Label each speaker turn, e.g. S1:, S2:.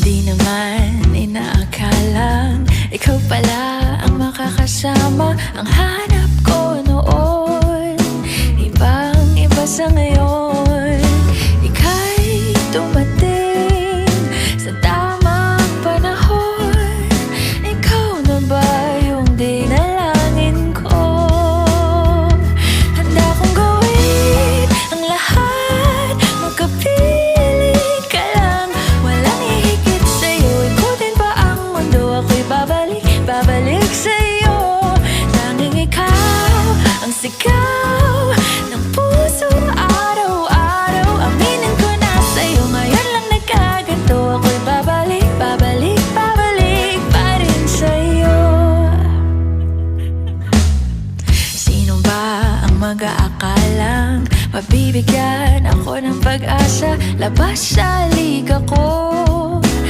S1: Di naman inaakalang ikaw pala ang makakasama. Ang hanap ko noon, ibang iba sa ngayon. Ika'y dumating sa tamang panahon. Ikaw na ba yung dinalangin ko? Handa kong gawin ang lahat, magkapiling ka lang. Walang hihigit sa'yo, ikutin pa ang mundo. Ako'y babalik sa'yo. Tanging ikaw ang sigaw ng puso araw-araw. Aminin ko na sa'yo, ngayon lang nagkaganto. Ako'y babalik pa rin sa'yo. Sino ba ang mag-aakalang mabibigyan ako ng pag-asa? Labas sa